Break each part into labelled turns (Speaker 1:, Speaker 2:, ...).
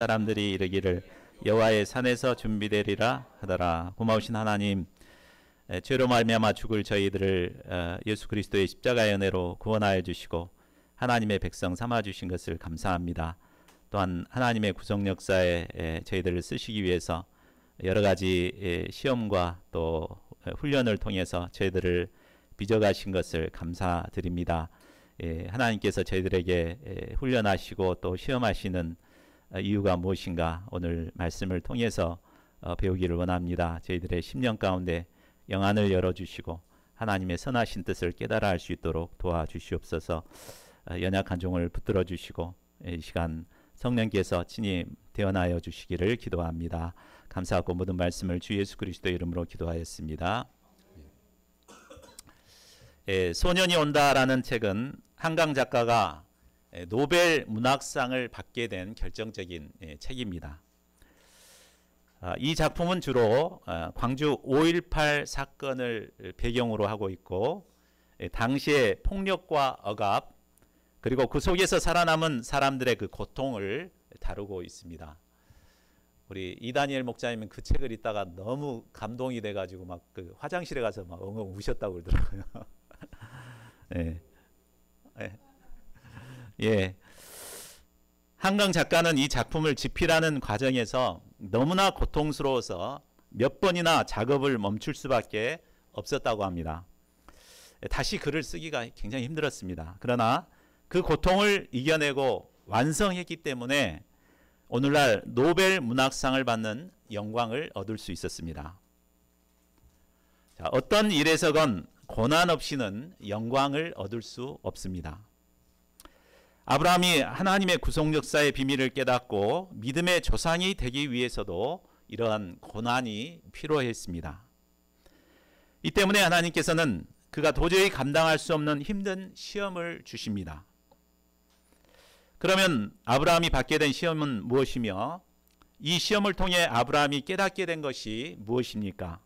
Speaker 1: 사람들이 이르기를 여호와의 산에서 준비되리라 하더라. 고마우신 하나님, 죄로 말미암아 죽을 저희들을 예수 그리스도의 십자가의 은혜로 구원하여 주시고 하나님의 백성 삼아 주신 것을 감사합니다. 또한 하나님의 구속 역사에 저희들을 쓰시기 위해서 여러 가지 시험과 또 훈련을 통해서 저희들을 빚어가신 것을 감사드립니다. 하나님께서 저희들에게 훈련하시고 또 시험하시는 이유가 무엇인가 오늘 말씀을 통해서 배우기를 원합니다. 저희들의 심령 가운데 영안을 열어주시고 하나님의 선하신 뜻을 깨달아 알 수 있도록 도와주시옵소서. 연약한 종을 붙들어 주시고 이 시간 성령께서 친히 대언하여 주시기를 기도합니다. 감사하고 모든 말씀을 주 예수 그리스도 이름으로 기도하였습니다. 소년이 온다라는 책은 한강 작가가 노벨 문학상을 받게 된 결정적인 책입니다. 이 작품은 주로 광주 5.18 사건을 배경으로 하고 있고 당시의 폭력과 억압 그리고 그 속에서 살아남은 사람들의 그 고통을 다루고 있습니다. 우리 이다니엘 목사님은 그 책을 읽다가 너무 감동이 돼가지고 막 그 화장실에 가서 막 엉엉 우셨다고 그러더라고요. 네. 예. 한강 작가는 이 작품을 집필하는 과정에서 너무나 고통스러워서 몇 번이나 작업을 멈출 수밖에 없었다고 합니다. 다시 글을 쓰기가 굉장히 힘들었습니다. 그러나 그 고통을 이겨내고 완성했기 때문에 오늘날 노벨 문학상을 받는 영광을 얻을 수 있었습니다. 자, 어떤 일에서건 고난 없이는 영광을 얻을 수 없습니다. 아브라함이 하나님의 구속 역사의 비밀을 깨닫고 믿음의 조상이 되기 위해서도 이러한 고난이 필요했습니다. 이 때문에 하나님께서는 그가 도저히 감당할 수 없는 힘든 시험을 주십니다. 그러면 아브라함이 받게 된 시험은 무엇이며 이 시험을 통해 아브라함이 깨닫게 된 것이 무엇입니까?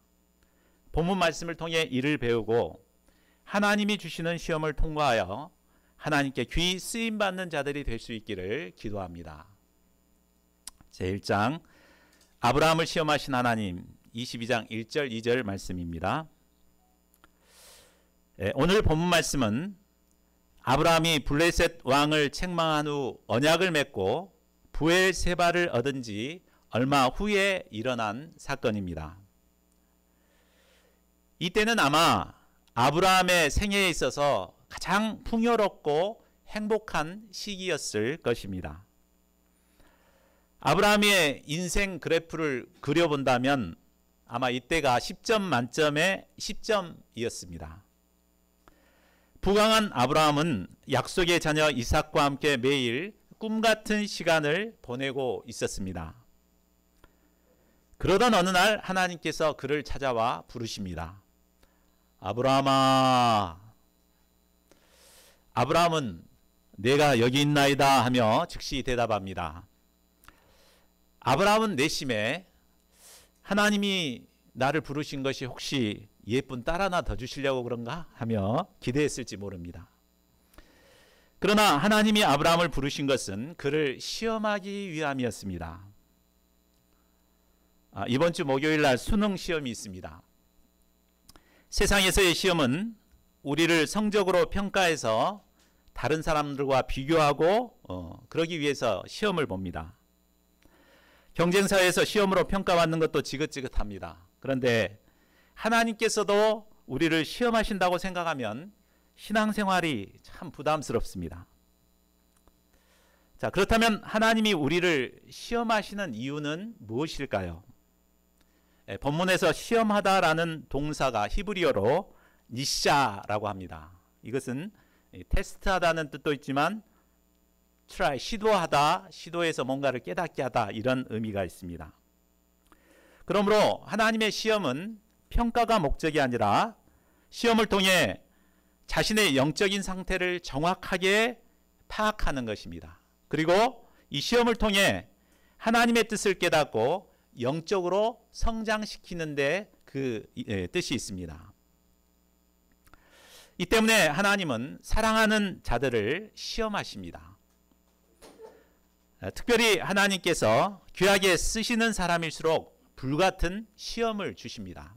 Speaker 1: 본문 말씀을 통해 이를 배우고 하나님이 주시는 시험을 통과하여 하나님께 귀 쓰임받는 자들이 될 수 있기를 기도합니다. 제1장 아브라함을 시험하신 하나님 22장 1절 2절 말씀입니다. 오늘 본문 말씀은 아브라함이 블레셋 왕을 책망한 후 언약을 맺고 브엘세바를 얻은 지 얼마 후에 일어난 사건입니다. 이때는 아마 아브라함의 생애에 있어서 가장 풍요롭고 행복한 시기였을 것입니다. 아브라함의 인생 그래프를 그려본다면 아마 이때가 10점 만점의 10점이었습니다. 부강한 아브라함은 약속의 자녀 이삭과 함께 매일 꿈같은 시간을 보내고 있었습니다. 그러던 어느 날 하나님께서 그를 찾아와 부르십니다. 아브라함아. 아브라함은 내가 여기 있나이다 하며 즉시 대답합니다. 아브라함은 내심에 하나님이 나를 부르신 것이 혹시 예쁜 딸 하나 더 주시려고 그런가 하며 기대했을지 모릅니다. 그러나 하나님이 아브라함을 부르신 것은 그를 시험하기 위함이었습니다. 이번 주 목요일 날 수능 시험이 있습니다. 세상에서의 시험은 우리를 성적으로 평가해서 다른 사람들과 비교하고 그러기 위해서 시험을 봅니다. 경쟁사회에서 시험으로 평가받는 것도 지긋지긋합니다. 그런데 하나님께서도 우리를 시험하신다고 생각하면 신앙생활이 참 부담스럽습니다. 자, 그렇다면 하나님이 우리를 시험하시는 이유는 무엇일까요? 본문에서 시험하다라는 동사가 히브리어로 니샤라고 합니다. 이것은 테스트하다는 뜻도 있지만 try, 시도하다, 시도해서 뭔가를 깨닫게 하다 이런 의미가 있습니다. 그러므로 하나님의 시험은 평가가 목적이 아니라 시험을 통해 자신의 영적인 상태를 정확하게 파악하는 것입니다. 그리고 이 시험을 통해 하나님의 뜻을 깨닫고 영적으로 성장시키는 데 그 뜻이 있습니다. 이 때문에 하나님은 사랑하는 자들을 시험하십니다. 특별히 하나님께서 귀하게 쓰시는 사람일수록 불같은 시험을 주십니다.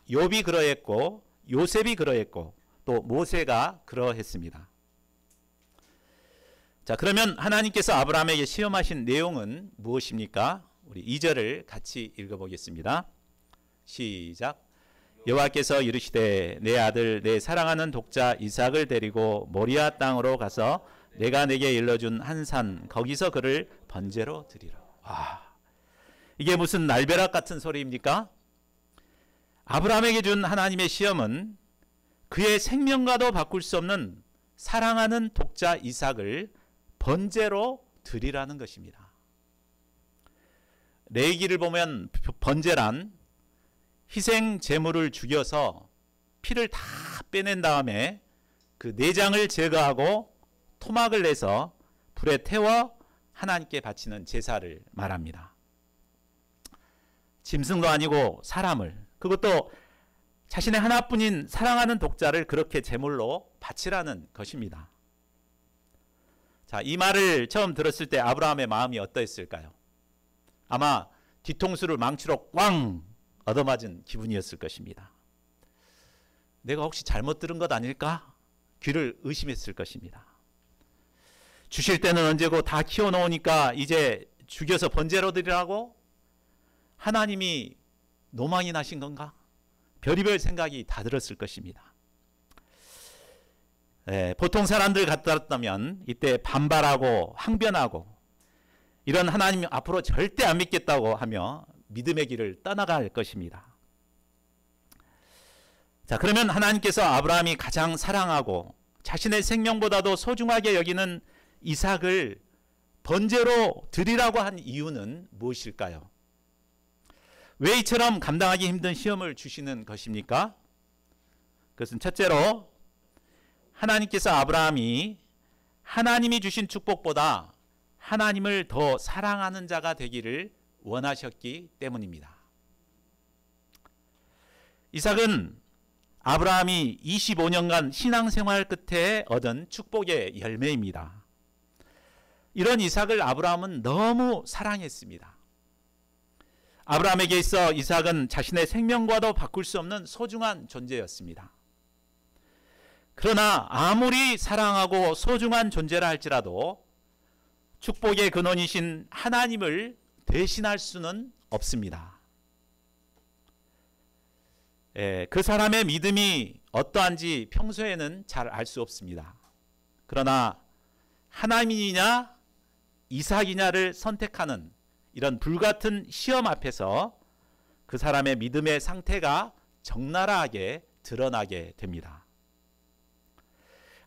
Speaker 1: 욥이 그러했고 요셉이 그러했고 또 모세가 그러했습니다. 자, 그러면 하나님께서 아브라함에게 시험하신 내용은 무엇입니까? 우리 2절을 같이 읽어보겠습니다. 시작. 여호와께서 이르시되 내 아들 내 사랑하는 독자 이삭을 데리고 모리아 땅으로 가서 내가 내게 일러준 한 산 거기서 그를 번제로 드리라. 이게 무슨 날벼락 같은 소리입니까? 아브라함에게 준 하나님의 시험은 그의 생명과도 바꿀 수 없는 사랑하는 독자 이삭을 번제로 드리라는 것입니다. 레위기를 보면 번제란 희생 제물을 죽여서 피를 다 빼낸 다음에 그 내장을 제거하고 토막을 내서 불에 태워 하나님께 바치는 제사를 말합니다. 짐승도 아니고 사람을, 그것도 자신의 하나뿐인 사랑하는 독자를 그렇게 제물로 바치라는 것입니다. 자, 이 말을 처음 들었을 때 아브라함의 마음이 어떠했을까요? 아마 뒤통수를 망치로 꽝 얻어맞은 기분이었을 것입니다. 내가 혹시 잘못 들은 것 아닐까? 귀를 의심했을 것입니다. 주실 때는 언제고 다 키워놓으니까 이제 죽여서 번제로 드리라고? 하나님이 노망이 나신 건가? 별의별 생각이 다 들었을 것입니다. 보통 사람들 같았다면 이때 반발하고 항변하고 이런 하나님 앞으로 절대 안 믿겠다고 하며 믿음의 길을 떠나갈 것입니다. 자, 그러면 하나님께서 아브라함이 가장 사랑하고 자신의 생명보다도 소중하게 여기는 이삭을 번제로 드리라고 한 이유는 무엇일까요? 왜 이처럼 감당하기 힘든 시험을 주시는 것입니까? 그것은 첫째로 하나님께서 아브라함이 하나님이 주신 축복보다 하나님을 더 사랑하는 자가 되기를 원하셨기 때문입니다. 이삭은 아브라함이 25년간 신앙생활 끝에 얻은 축복의 열매입니다. 이런 이삭을 아브라함은 너무 사랑했습니다. 아브라함에게 있어 이삭은 자신의 생명과도 바꿀 수 없는 소중한 존재였습니다. 그러나 아무리 사랑하고 소중한 존재라 할지라도 축복의 근원이신 하나님을 대신할 수는 없습니다. 그 사람의 믿음이 어떠한지 평소에는 잘 알 수 없습니다. 그러나 하나님이냐 이삭이냐를 선택하는 이런 불같은 시험 앞에서 그 사람의 믿음의 상태가 적나라하게 드러나게 됩니다.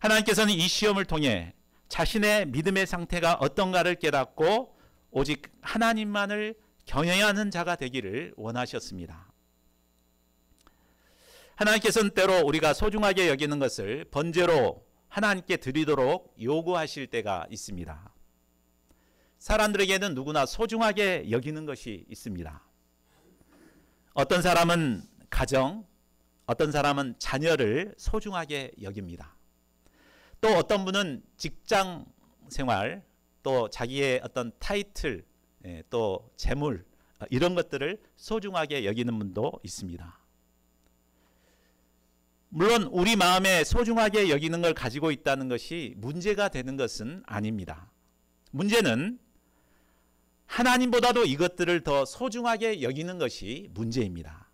Speaker 1: 하나님께서는 이 시험을 통해 자신의 믿음의 상태가 어떤가를 깨닫고 오직 하나님만을 경외하는 자가 되기를 원하셨습니다. 하나님께서는 때로 우리가 소중하게 여기는 것을 번제로 하나님께 드리도록 요구하실 때가 있습니다. 사람들에게는 누구나 소중하게 여기는 것이 있습니다. 어떤 사람은 가정, 어떤 사람은 자녀를 소중하게 여깁니다. 또 어떤 분은 직장 생활, 또 자기의 어떤 타이틀, 또 재물, 이런 것들을 소중하게 여기는 분도 있습니다. 물론 우리 마음에 소중하게 여기는 걸 가지고 있다는 것이 문제가 되는 것은 아닙니다. 문제는 하나님보다도 이것들을 더 소중하게 여기는 것이 문제입니다.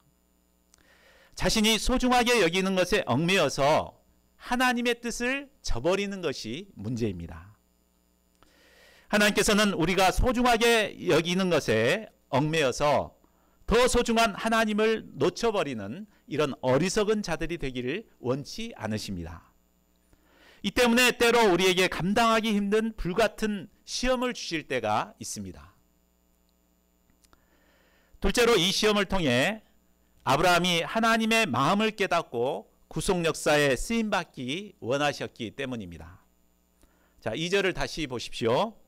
Speaker 1: 자신이 소중하게 여기는 것에 얽매여서 하나님의 뜻을 저버리는 것이 문제입니다. 하나님께서는 우리가 소중하게 여기는 것에 얽매여서 더 소중한 하나님을 놓쳐버리는 이런 어리석은 자들이 되기를 원치 않으십니다. 이 때문에 때로 우리에게 감당하기 힘든 불같은 시험을 주실 때가 있습니다. 둘째로 이 시험을 통해 아브라함이 하나님의 마음을 깨닫고 구속 역사에 쓰임받기 원하셨기 때문입니다. 자, 2절을 다시 보십시오.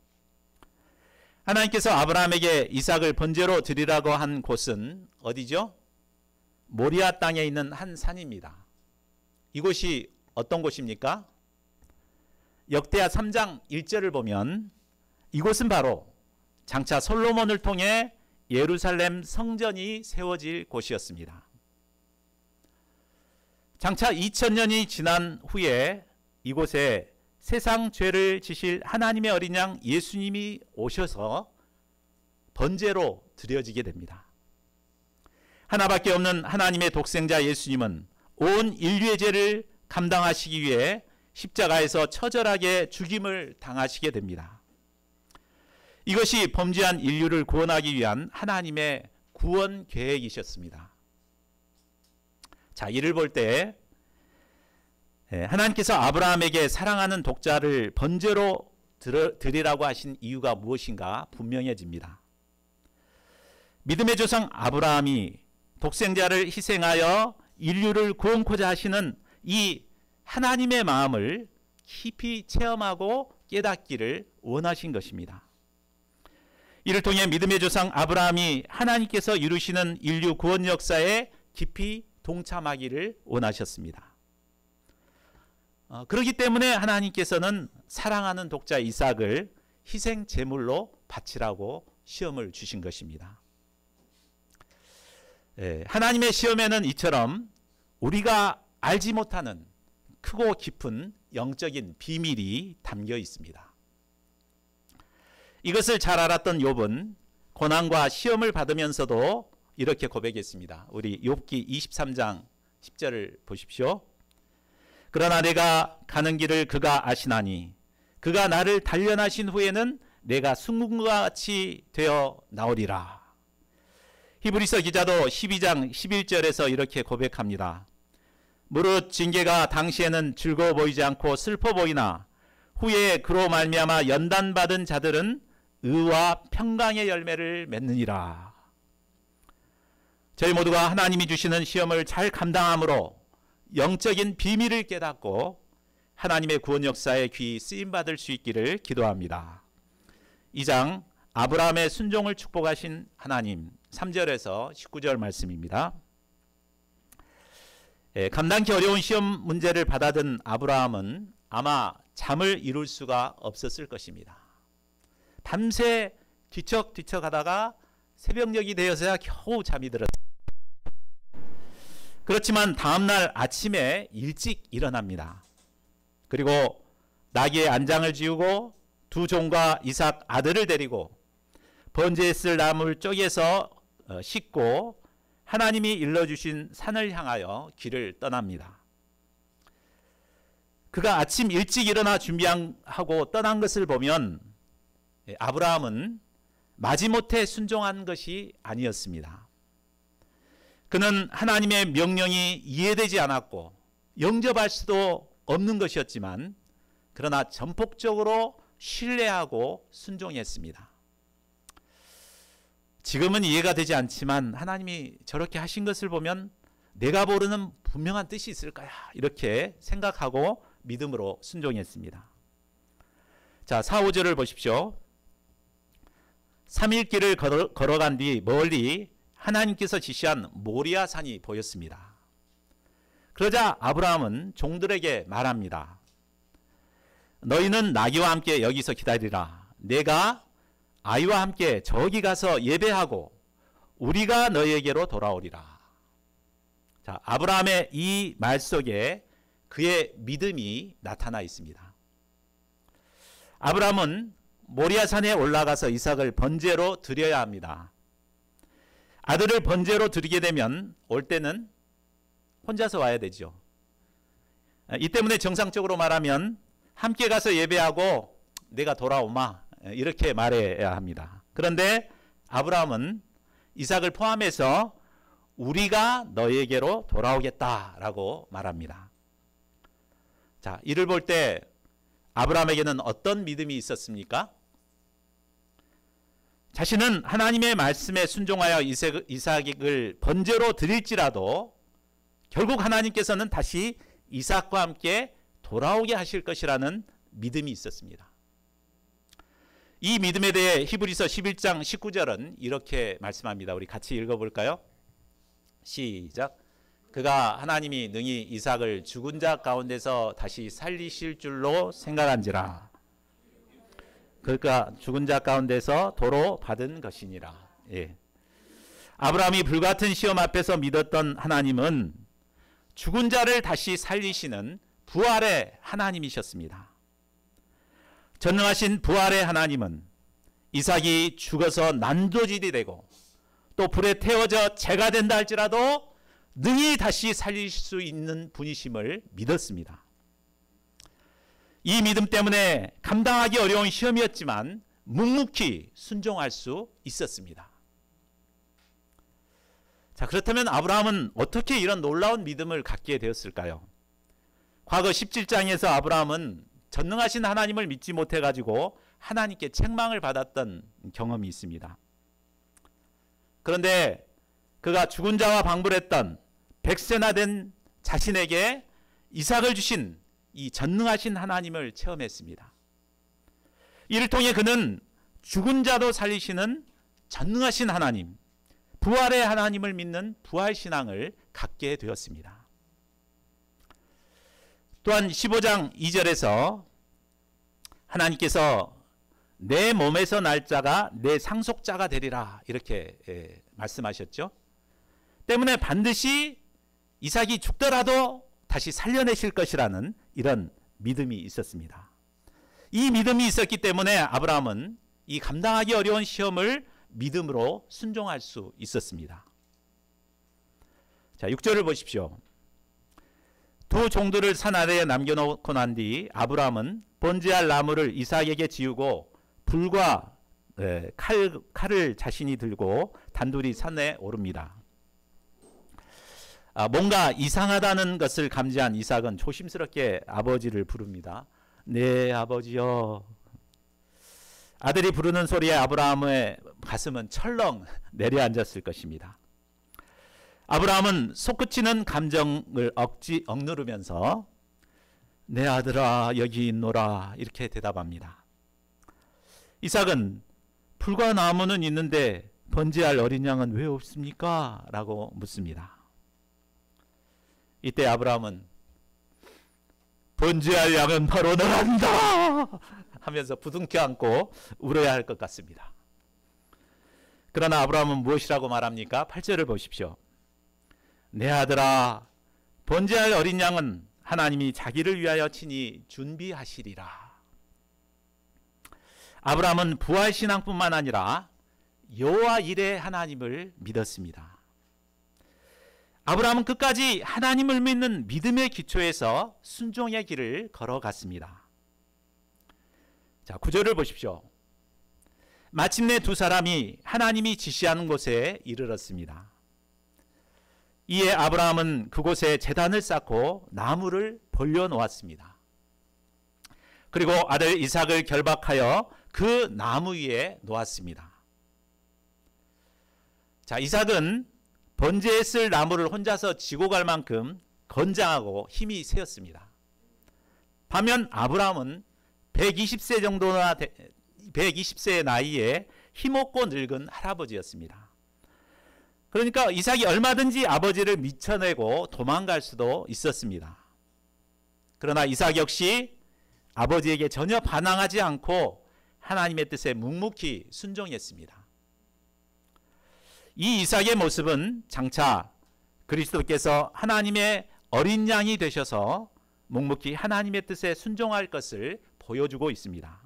Speaker 1: 하나님께서 아브라함에게 이삭을 번제로 드리라고 한 곳은 어디죠? 모리아 땅에 있는 한 산입니다. 이곳이 어떤 곳입니까? 역대하 3장 1절을 보면 이곳은 바로 장차 솔로몬을 통해 예루살렘 성전이 세워질 곳이었습니다. 장차 2000년이 지난 후에 이곳에 세상 죄를 지실 하나님의 어린 양 예수님이 오셔서 번제로 드려지게 됩니다. 하나밖에 없는 하나님의 독생자 예수님은 온 인류의 죄를 감당하시기 위해 십자가에서 처절하게 죽임을 당하시게 됩니다. 이것이 범죄한 인류를 구원하기 위한 하나님의 구원 계획이셨습니다. 자, 이를 볼 때 하나님께서 아브라함에게 사랑하는 독자를 번제로 드리라고 하신 이유가 무엇인가 분명해집니다. 믿음의 조상 아브라함이 독생자를 희생하여 인류를 구원코자 하시는 이 하나님의 마음을 깊이 체험하고 깨닫기를 원하신 것입니다. 이를 통해 믿음의 조상 아브라함이 하나님께서 이루시는 인류 구원 역사에 깊이 동참하기를 원하셨습니다. 그렇기 때문에 하나님께서는 사랑하는 독자 이삭을 희생 제물로 바치라고 시험을 주신 것입니다. 하나님의 시험에는 이처럼 우리가 알지 못하는 크고 깊은 영적인 비밀이 담겨 있습니다. 이것을 잘 알았던 욥은 고난과 시험을 받으면서도 이렇게 고백했습니다. 우리 욥기 23장 10절을 보십시오. 그러나 내가 가는 길을 그가 아시나니 그가 나를 단련하신 후에는 내가 승군과 같이 되어 나오리라. 히브리서 기자도 12장 11절에서 이렇게 고백합니다. 무릇 징계가 당시에는 즐거워 보이지 않고 슬퍼 보이나 후에 그로 말미암아 연단받은 자들은 의와 평강의 열매를 맺느니라. 저희 모두가 하나님이 주시는 시험을 잘 감당함으로 영적인 비밀을 깨닫고 하나님의 구원 역사에 귀히 쓰임받을 수 있기를 기도합니다. 2장 아브라함의 순종을 축복하신 하나님 3절에서 19절 말씀입니다. 감당기 어려운 시험 문제를 받아든 아브라함은 아마 잠을 이룰 수가 없었을 것입니다. 밤새 뒤척뒤척 하다가 새벽녘이 되어서야 겨우 잠이 들었습니다. 그렇지만 다음날 아침에 일찍 일어납니다. 그리고 나귀의 안장을 지우고 두 종과 이삭 아들을 데리고 번제에 쓸 나무를 쪼개서 싣고 하나님이 일러주신 산을 향하여 길을 떠납니다. 그가 아침 일찍 일어나 준비하고 떠난 것을 보면 아브라함은 마지못해 순종한 것이 아니었습니다. 그는 하나님의 명령이 이해되지 않았고 영접할 수도 없는 것이었지만 그러나 전폭적으로 신뢰하고 순종했습니다. 지금은 이해가 되지 않지만 하나님이 저렇게 하신 것을 보면 내가 모르는 분명한 뜻이 있을 거야 이렇게 생각하고 믿음으로 순종했습니다. 자, 4, 5절을 보십시오. 3일 길을 걸어간 뒤 멀리 하나님께서 지시한 모리아 산이 보였습니다. 그러자 아브라함은 종들에게 말합니다. 너희는 나귀와 함께 여기서 기다리라. 내가 아이와 함께 저기 가서 예배하고 우리가 너희에게로 돌아오리라. 자, 아브라함의 이 말 속에 그의 믿음이 나타나 있습니다. 아브라함은 모리아 산에 올라가서 이삭을 번제로 드려야 합니다. 아들을 번제로 드리게 되면 올 때는 혼자서 와야 되죠. 이 때문에 정상적으로 말하면 함께 가서 예배하고 내가 돌아오마 이렇게 말해야 합니다. 그런데 아브라함은 이삭을 포함해서 우리가 너에게로 돌아오겠다라고 말합니다. 자, 이를 볼 때 아브라함에게는 어떤 믿음이 있었습니까? 자신은 하나님의 말씀에 순종하여 이삭을 번제로 드릴지라도 결국 하나님께서는 다시 이삭과 함께 돌아오게 하실 것이라는 믿음이 있었습니다. 이 믿음에 대해 히브리서 11장 19절은 이렇게 말씀합니다. 우리 같이 읽어볼까요? 시작. 그가 하나님이 능히 이삭을 죽은 자 가운데서 다시 살리실 줄로 생각한지라. 그러니까 죽은 자 가운데서 도로 받은 것이니라. 예. 아브라함이 불같은 시험 앞에서 믿었던 하나님은 죽은 자를 다시 살리시는 부활의 하나님이셨습니다. 전능하신 부활의 하나님은 이삭이 죽어서 난도질이 되고 또 불에 태워져 재가 된다 할지라도 능히 다시 살릴 수 있는 분이심을 믿었습니다. 이 믿음 때문에 감당하기 어려운 시험이었지만 묵묵히 순종할 수 있었습니다. 자, 그렇다면 아브라함은 어떻게 이런 놀라운 믿음을 갖게 되었을까요? 과거 17장에서 아브라함은 전능하신 하나님을 믿지 못해가지고 하나님께 책망을 받았던 경험이 있습니다. 그런데 그가 죽은 자와 방불했던 100세나 된 자신에게 이삭을 주신 이 전능하신 하나님을 체험했습니다. 이를 통해 그는 죽은 자도 살리시는 전능하신 하나님, 부활의 하나님을 믿는 부활신앙을 갖게 되었습니다. 또한 15장 2절에서 하나님께서 내 몸에서 날 자가 내 상속자가 되리라 이렇게 말씀하셨죠. 때문에 반드시 이삭이 죽더라도 다시 살려내실 것이라는 이런 믿음이 있었습니다. 이 믿음이 있었기 때문에 아브라함은 이 감당하기 어려운 시험을 믿음으로 순종할 수 있었습니다. 자, 6절을 보십시오. 두 종들을 산 아래에 남겨놓고 난 뒤 아브라함은 번제할 나무를 이삭에게 지우고 불과 칼을 자신이 들고 단둘이 산에 오릅니다. 뭔가 이상하다는 것을 감지한 이삭은 조심스럽게 아버지를 부릅니다. 네, 아버지요. 아들이 부르는 소리에 아브라함의 가슴은 철렁 내려앉았을 것입니다. 아브라함은 솟구치는 감정을 억누르면서 내 아들아 여기 있노라 이렇게 대답합니다. 이삭은 불과 나무는 있는데 번제할 어린 양은 왜 없습니까? 라고 묻습니다. 이때 아브라함은 번제할 양은 바로 너란다 하면서 부둥켜 안고 울어야 할 것 같습니다. 그러나 아브라함은 무엇이라고 말합니까? 8절을 보십시오. 내 아들아 번제할 어린 양은 하나님이 자기를 위하여 친히 준비하시리라. 아브라함은 부활신앙뿐만 아니라 여호와 일의 하나님을 믿었습니다. 아브라함은 끝까지 하나님을 믿는 믿음의 기초에서 순종의 길을 걸어갔습니다. 자, 9절을 보십시오. 마침내 두 사람이 하나님이 지시하는 곳에 이르렀습니다. 이에 아브라함은 그곳에 제단을 쌓고 나무를 벌려놓았습니다. 그리고 아들 이삭을 결박하여 그 나무 위에 놓았습니다. 자, 이삭은 번제에 쓸 나무를 혼자서 지고 갈 만큼 건장하고 힘이 세었습니다. 반면 아브라함은 120세 정도나 120세의 나이에 힘없고 늙은 할아버지였습니다. 그러니까 이삭이 얼마든지 아버지를 미쳐내고 도망갈 수도 있었습니다. 그러나 이삭 역시 아버지에게 전혀 반항하지 않고 하나님의 뜻에 묵묵히 순종했습니다. 이 이삭의 모습은 장차 그리스도께서 하나님의 어린 양이 되셔서 묵묵히 하나님의 뜻에 순종할 것을 보여주고 있습니다.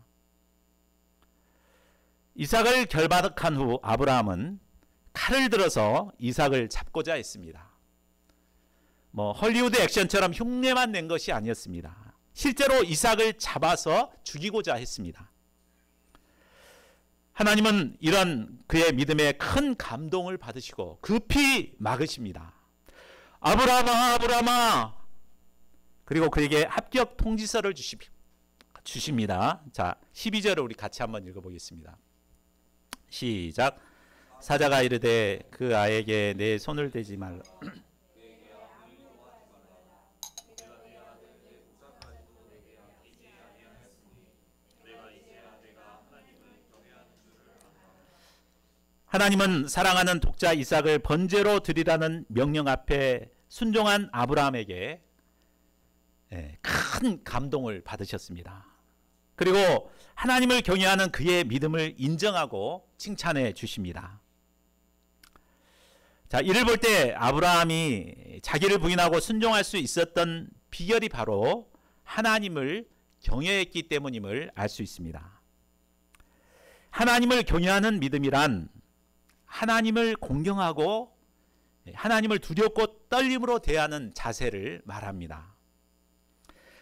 Speaker 1: 이삭을 결박한 후 아브라함은 칼을 들어서 이삭을 잡고자 했습니다. 헐리우드 액션처럼 흉내만 낸 것이 아니었습니다. 실제로 이삭을 잡아서 죽이고자 했습니다. 하나님은 이런 그의 믿음에 큰 감동을 받으시고 급히 막으십니다. 아브라함아, 아브라함아. 그리고 그에게 합격 통지서를 주십니다. 자, 12절을 우리 같이 한번 읽어보겠습니다. 시작. 사자가 이르되 그 아이에게 내 손을 대지 말라. 하나님은 사랑하는 독자 이삭을 번제로 드리라는 명령 앞에 순종한 아브라함에게 큰 감동을 받으셨습니다. 그리고 하나님을 경외하는 그의 믿음을 인정하고 칭찬해 주십니다. 자, 이를 볼 때 아브라함이 자기를 부인하고 순종할 수 있었던 비결이 바로 하나님을 경외했기 때문임을 알 수 있습니다. 하나님을 경외하는 믿음이란 하나님을 공경하고 하나님을 두렵고 떨림으로 대하는 자세를 말합니다.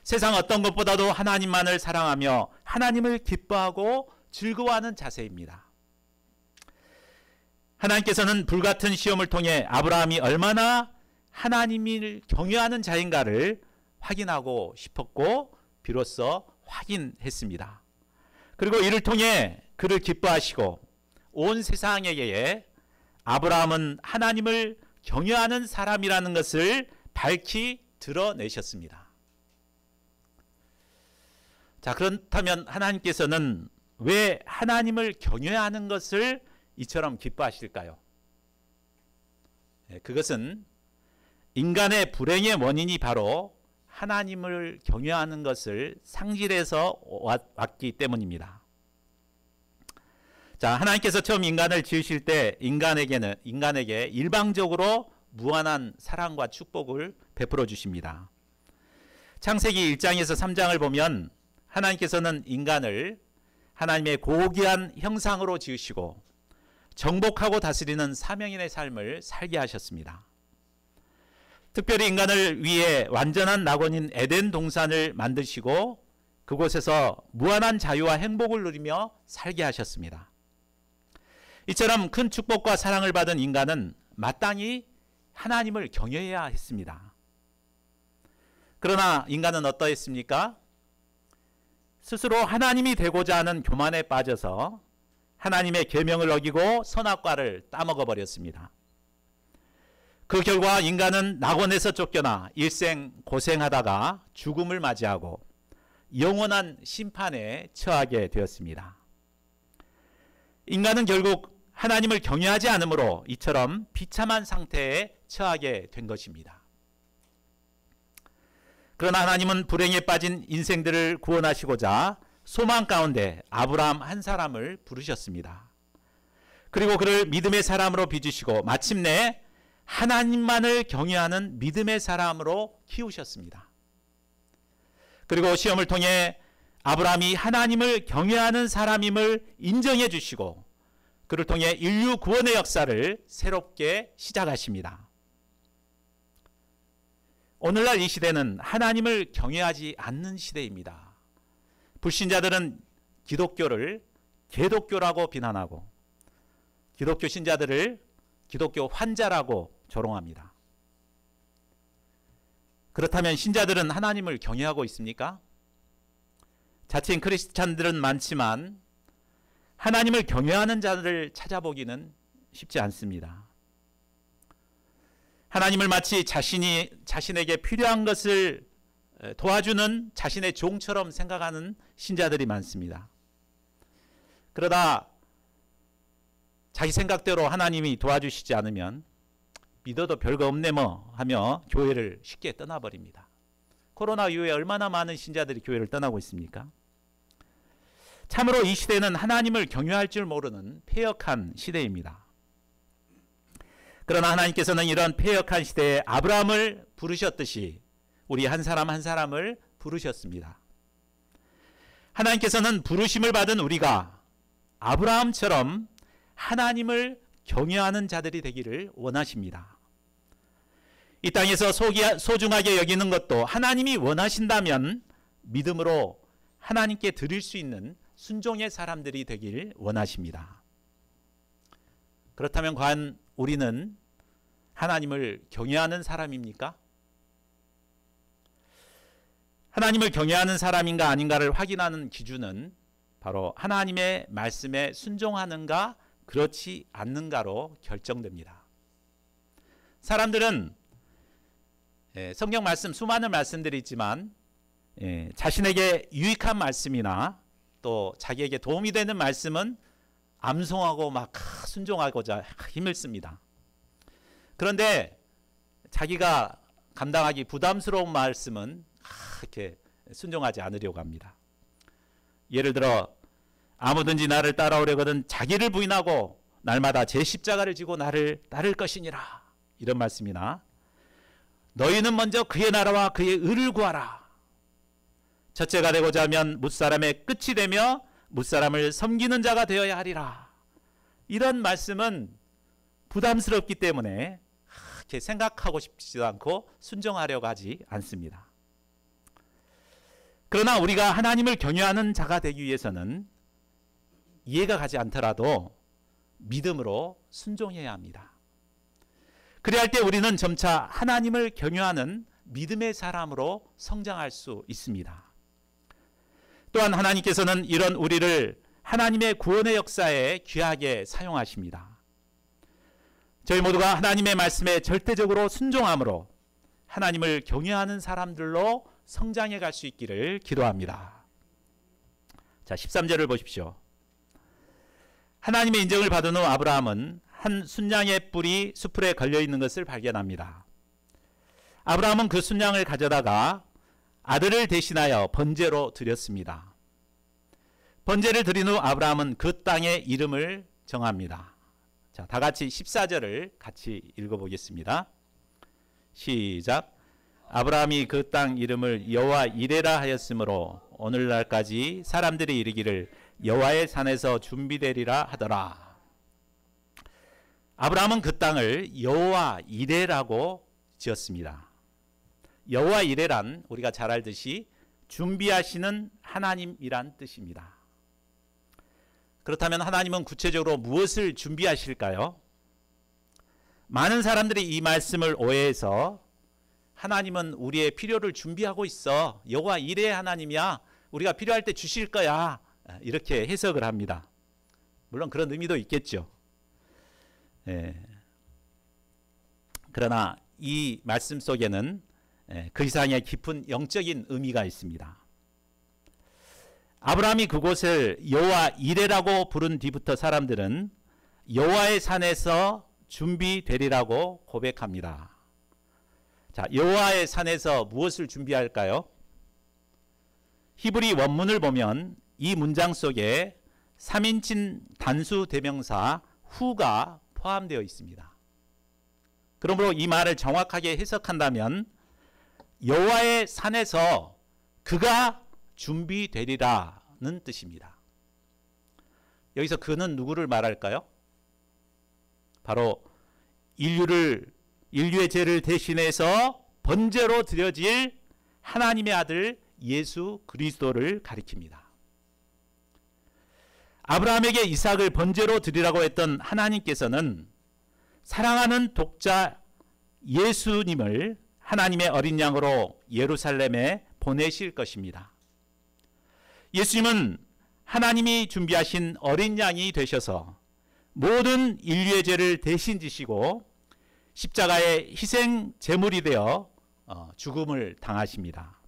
Speaker 1: 세상 어떤 것보다도 하나님만을 사랑하며 하나님을 기뻐하고 즐거워하는 자세입니다. 하나님께서는 불같은 시험을 통해 아브라함이 얼마나 하나님을 경외하는 자인가를 확인하고 싶었고 비로소 확인했습니다. 그리고 이를 통해 그를 기뻐하시고 온 세상에게 아브라함은 하나님을 경외하는 사람이라는 것을 밝히 드러내셨습니다. 자, 그렇다면 하나님께서는 왜 하나님을 경외하는 것을 이처럼 기뻐하실까요? 그것은 인간의 불행의 원인이 바로 하나님을 경외하는 것을 상실해서 왔기 때문입니다. 자, 하나님께서 처음 인간을 지으실 때 인간에게 일방적으로 무한한 사랑과 축복을 베풀어 주십니다. 창세기 1장에서 3장을 보면 하나님께서는 인간을 하나님의 고귀한 형상으로 지으시고 정복하고 다스리는 사명인의 삶을 살게 하셨습니다. 특별히 인간을 위해 완전한 낙원인 에덴 동산을 만드시고 그곳에서 무한한 자유와 행복을 누리며 살게 하셨습니다. 이처럼 큰 축복과 사랑을 받은 인간은 마땅히 하나님을 경외해야 했습니다. 그러나 인간은 어떠했습니까? 스스로 하나님이 되고자 하는 교만에 빠져서 하나님의 계명을 어기고 선악과를 따먹어 버렸습니다. 그 결과 인간은 낙원에서 쫓겨나 일생 고생하다가 죽음을 맞이하고 영원한 심판에 처하게 되었습니다. 인간은 결국 하나님을 경외하지 않으므로 이처럼 비참한 상태에 처하게 된 것입니다. 그러나 하나님은 불행에 빠진 인생들을 구원하시고자 소망 가운데 아브라함 한 사람을 부르셨습니다. 그리고 그를 믿음의 사람으로 빚으시고 마침내 하나님만을 경외하는 믿음의 사람으로 키우셨습니다. 그리고 시험을 통해 아브라함이 하나님을 경외하는 사람임을 인정해 주시고 그를 통해 인류 구원의 역사를 새롭게 시작하십니다. 오늘날 이 시대는 하나님을 경외하지 않는 시대입니다. 불신자들은 기독교를 개독교라고 비난하고 기독교 신자들을 기독교 환자라고 조롱합니다. 그렇다면 신자들은 하나님을 경외하고 있습니까? 자칭 크리스찬들은 많지만 하나님을 경외하는 자들을 찾아보기는 쉽지 않습니다. 하나님을 마치 자신에게 필요한 것을 도와주는 자신의 종처럼 생각하는 신자들이 많습니다. 그러다 자기 생각대로 하나님이 도와주시지 않으면 믿어도 별거 없네 뭐 하며 교회를 쉽게 떠나버립니다. 코로나 이후에 얼마나 많은 신자들이 교회를 떠나고 있습니까? 참으로 이 시대는 하나님을 경외할 줄 모르는 패역한 시대입니다. 그러나 하나님께서는 이런 패역한 시대에 아브라함을 부르셨듯이 우리 한 사람 한 사람을 부르셨습니다. 하나님께서는 부르심을 받은 우리가 아브라함처럼 하나님을 경외하는 자들이 되기를 원하십니다. 이 땅에서 소중하게 여기는 것도 하나님이 원하신다면 믿음으로 하나님께 드릴 수 있는 순종의 사람들이 되길 원하십니다. 그렇다면 과연 우리는 하나님을 경외하는 사람입니까? 하나님을 경외하는 사람인가 아닌가를 확인하는 기준은 바로 하나님의 말씀에 순종하는가 그렇지 않는가로 결정됩니다. 사람들은 성경 말씀 수많은 말씀들이 있지만 자신에게 유익한 말씀이나 또 자기에게 도움이 되는 말씀은 암송하고 막 순종하고자 힘을 씁니다. 그런데 자기가 감당하기 부담스러운 말씀은 이렇게 순종하지 않으려고 합니다. 예를 들어 아무든지 나를 따라오려거든 자기를 부인하고 날마다 제 십자가를 지고 나를 따를 것이니라. 이런 말씀이나 너희는 먼저 그의 나라와 그의 의를 구하라. 첫째가 되고자 하면 뭇사람의 끝이 되며 뭇사람을 섬기는 자가 되어야 하리라. 이런 말씀은 부담스럽기 때문에 그렇게 생각하고 싶지도 않고 순종하려고 하지 않습니다. 그러나 우리가 하나님을 경외하는 자가 되기 위해서는 이해가 가지 않더라도 믿음으로 순종해야 합니다. 그래야 할 때 우리는 점차 하나님을 경외하는 믿음의 사람으로 성장할 수 있습니다. 또한 하나님께서는 이런 우리를 하나님의 구원의 역사에 귀하게 사용하십니다. 저희 모두가 하나님의 말씀에 절대적으로 순종함으로 하나님을 경외하는 사람들로 성장해 갈 수 있기를 기도합니다. 자, 13절을 보십시오. 하나님의 인정을 받은 후 아브라함은 한 순양의 뿔이 수풀에 걸려 있는 것을 발견합니다. 아브라함은 그 순양을 가져다가 아들을 대신하여 번제로 드렸습니다. 번제를 드린 후 아브라함은 그 땅의 이름을 정합니다. 자, 다 같이 14절을 같이 읽어보겠습니다. 시작. 아브라함이 그 땅 이름을 여호와 이레라 하였으므로 오늘날까지 사람들이 이르기를 여호와의 산에서 준비되리라 하더라. 아브라함은 그 땅을 여호와 이레라고 지었습니다. 여호와 이레란 우리가 잘 알듯이 준비하시는 하나님이란 뜻입니다. 그렇다면 하나님은 구체적으로 무엇을 준비하실까요? 많은 사람들이 이 말씀을 오해해서 하나님은 우리의 필요를 준비하고 있어. 여호와 이레의 하나님이야. 우리가 필요할 때 주실 거야. 이렇게 해석을 합니다. 물론 그런 의미도 있겠죠. 그러나 이 말씀 속에는 그 이상의 깊은 영적인 의미가 있습니다. 아브라함이 그곳을 여호와 이레라고 부른 뒤부터 사람들은 여호와의 산에서 준비되리라고 고백합니다. 자, 여호와의 산에서 무엇을 준비할까요? 히브리 원문을 보면 이 문장 속에 3인칭 단수 대명사 후가 포함되어 있습니다. 그러므로 이 말을 정확하게 해석한다면 여호와의 산에서 그가 준비되리라는 뜻입니다. 여기서 그는 누구를 말할까요? 바로 인류의 죄를 대신해서 번제로 드려질 하나님의 아들 예수 그리스도를 가리킵니다. 아브라함에게 이삭을 번제로 드리라고 했던 하나님께서는 사랑하는 독자 예수님을 하나님의 어린 양으로 예루살렘에 보내실 것입니다. 예수님은 하나님이 준비하신 어린 양이 되셔서 모든 인류의 죄를 대신 지시고 십자가의 희생 제물이 되어 죽음을 당하십니다.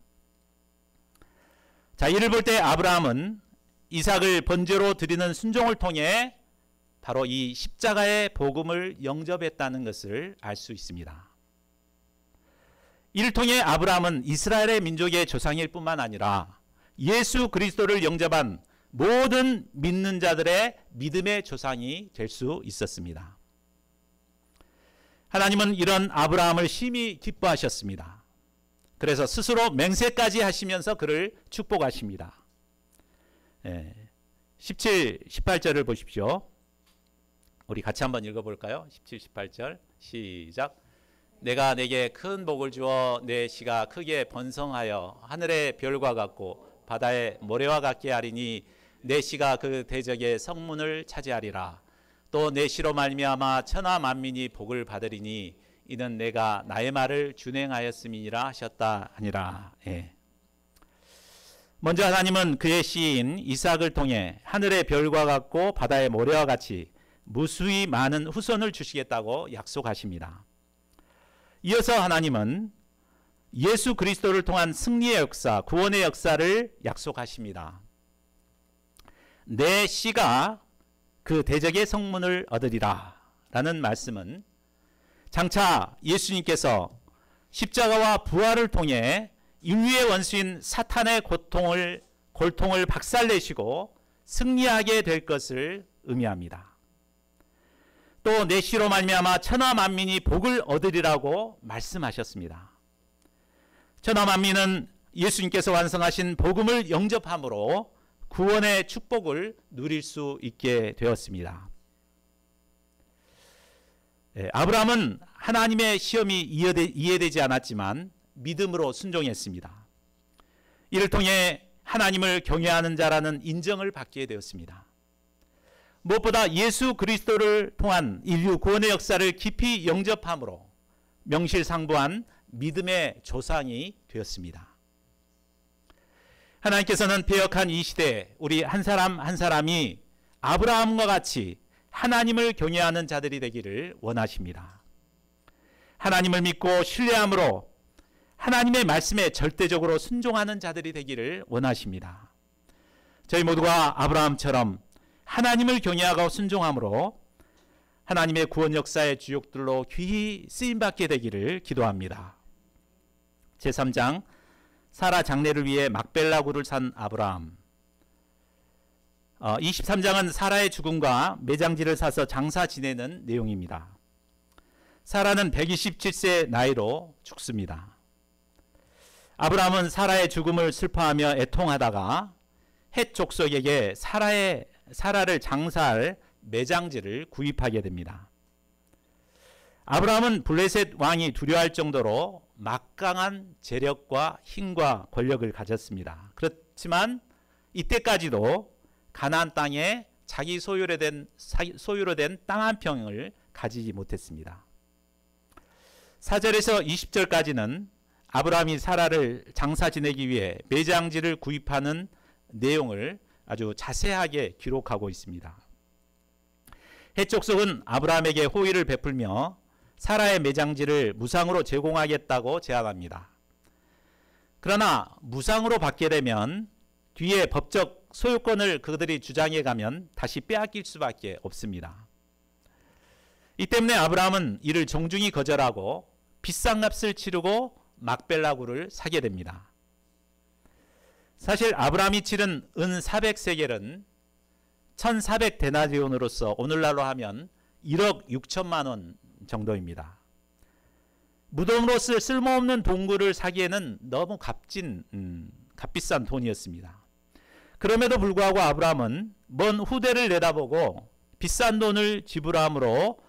Speaker 1: 자, 이를 볼 때 아브라함은 이삭을 번제로 드리는 순종을 통해 바로 이 십자가의 복음을 영접했다는 것을 알 수 있습니다. 이를 통해 아브라함은 이스라엘의 민족의 조상일 뿐만 아니라 예수 그리스도를 영접한 모든 믿는 자들의 믿음의 조상이 될 수 있었습니다. 하나님은 이런 아브라함을 심히 기뻐하셨습니다. 그래서 스스로 맹세까지 하시면서 그를 축복하십니다. 17, 18절을 보십시오. 우리 같이 한번 읽어볼까요? 17, 18절 시작. 내가 내게 큰 복을 주어 내 씨가 크게 번성하여 하늘의 별과 같고 바다의 모래와 같게 하리니 내 씨가 그 대적의 성문을 차지하리라. 또 내 씨로 말미암아 천하 만민이 복을 받으리니 이는 내가 나의 말을 준행하였음이니라 하셨다 하니라. 먼저 하나님은 그의 씨인 이삭을 통해 하늘의 별과 같고 바다의 모래와 같이 무수히 많은 후손을 주시겠다고 약속하십니다. 이어서 하나님은 예수 그리스도를 통한 승리의 역사, 구원의 역사를 약속하십니다. 내 씨가 그 대적의 성문을 얻으리라 라는 말씀은 장차 예수님께서 십자가와 부활을 통해 인류의 원수인 사탄의 골통을 박살내시고 승리하게 될 것을 의미합니다. 또 내 씨로 말미암아 천하 만민이 복을 얻으리라고 말씀하셨습니다. 천하 만민은 예수님께서 완성하신 복음을 영접함으로 구원의 축복을 누릴 수 있게 되었습니다. 아브라함은 하나님의 시험이 이해되지 않았지만 믿음으로 순종했습니다. 이를 통해 하나님을 경외하는 자라는 인정을 받게 되었습니다. 무엇보다 예수 그리스도를 통한 인류 구원의 역사를 깊이 영접함으로 명실상부한 믿음의 조상이 되었습니다. 하나님께서는 배역한 이 시대에 우리 한 사람 한 사람이 아브라함과 같이 하나님을 경외하는 자들이 되기를 원하십니다. 하나님을 믿고 신뢰함으로 하나님의 말씀에 절대적으로 순종하는 자들이 되기를 원하십니다. 저희 모두가 아브라함처럼 하나님을 경외하고 순종함으로 하나님의 구원 역사의 주역들로 귀히 쓰임받게 되기를 기도합니다. 제3장 사라 장례를 위해 막벨라 굴을 산 아브라함. 23장은 사라의 죽음과 매장지를 사서 장사 지내는 내용입니다. 사라는 127세 나이로 죽습니다. 아브라함은 사라의 죽음을 슬퍼하며 애통하다가 헷 족속에게 사라를 장사할 매장지를 구입하게 됩니다. 아브라함은 블레셋 왕이 두려워할 정도로 막강한 재력과 힘과 권력을 가졌습니다. 그렇지만 이때까지도 가나안 땅에 자기 소유로 된 땅 한 평을 가지지 못했습니다. 4절에서 20절까지는 아브라함이 사라를 장사 지내기 위해 매장지를 구입하는 내용을 아주 자세하게 기록하고 있습니다. 헷 족속은 아브라함에게 호의를 베풀며 사라의 매장지를 무상으로 제공하겠다고 제안합니다. 그러나 무상으로 받게 되면 뒤에 법적 소유권을 그들이 주장해 가면 다시 빼앗길 수밖에 없습니다. 이 때문에 아브라함은 이를 정중히 거절하고 비싼 값을 치르고 막벨라 굴을 사게 됩니다. 사실 아브라함이 치른 은 400세겔은 1400데나리온으로서 오늘날로 하면 1억 6천만 원 정도입니다. 무덤으로 쓸 쓸모없는 동굴을 사기에는 너무 값비싼 돈이었습니다. 그럼에도 불구하고 아브라함은 먼 후대를 내다보고 비싼 돈을 지불함으로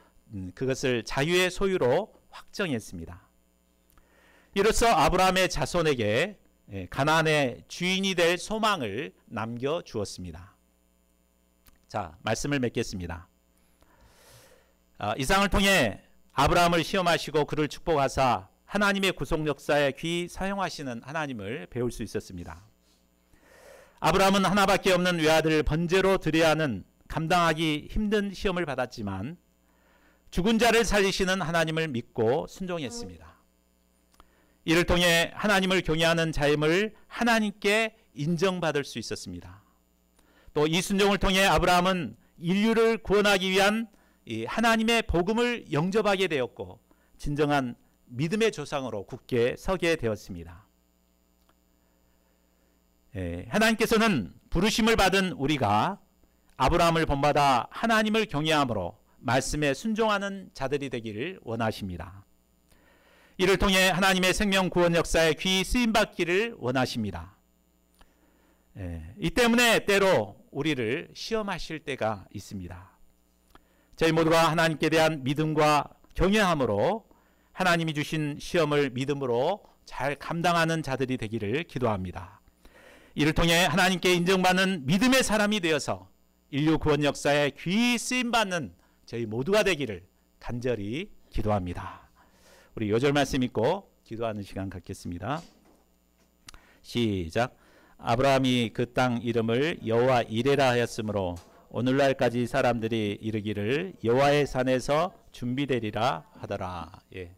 Speaker 1: 그것을 자유의 소유로 확정했습니다. 이로써 아브라함의 자손에게 가나안의 주인이 될 소망을 남겨주었습니다. 자, 말씀을 맺겠습니다. 이상을 통해 아브라함을 시험하시고 그를 축복하사 하나님의 구속 역사에 귀히 사용하시는 하나님을 배울 수 있었습니다. 아브라함은 하나밖에 없는 외아들을 번제로 드려야 하는 감당하기 힘든 시험을 받았지만 죽은 자를 살리시는 하나님을 믿고 순종했습니다. 이를 통해 하나님을 경외하는 자임을 하나님께 인정받을 수 있었습니다. 또 이 순종을 통해 아브라함은 인류를 구원하기 위한 이 하나님의 복음을 영접하게 되었고 진정한 믿음의 조상으로 굳게 서게 되었습니다. 하나님께서는 부르심을 받은 우리가 아브라함을 본받아 하나님을 경외함으로 말씀에 순종하는 자들이 되기를 원하십니다. 이를 통해 하나님의 생명 구원 역사에 귀히 쓰임받기를 원하십니다. 이 때문에 때로 우리를 시험하실 때가 있습니다. 저희 모두가 하나님께 대한 믿음과 경외함으로 하나님이 주신 시험을 믿음으로 잘 감당하는 자들이 되기를 기도합니다. 이를 통해 하나님께 인정받는 믿음의 사람이 되어서 인류 구원 역사에 귀히 쓰임받는 저희 모두가 되기를 간절히 기도합니다. 우리 요절 말씀 읽고 기도하는 시간 갖겠습니다. 시작. 아브라함이 그 땅 이름을 여호와 이레라 하였으므로 오늘날까지 사람들이 이르기를 여호와의 산에서 준비되리라 하더라. 예.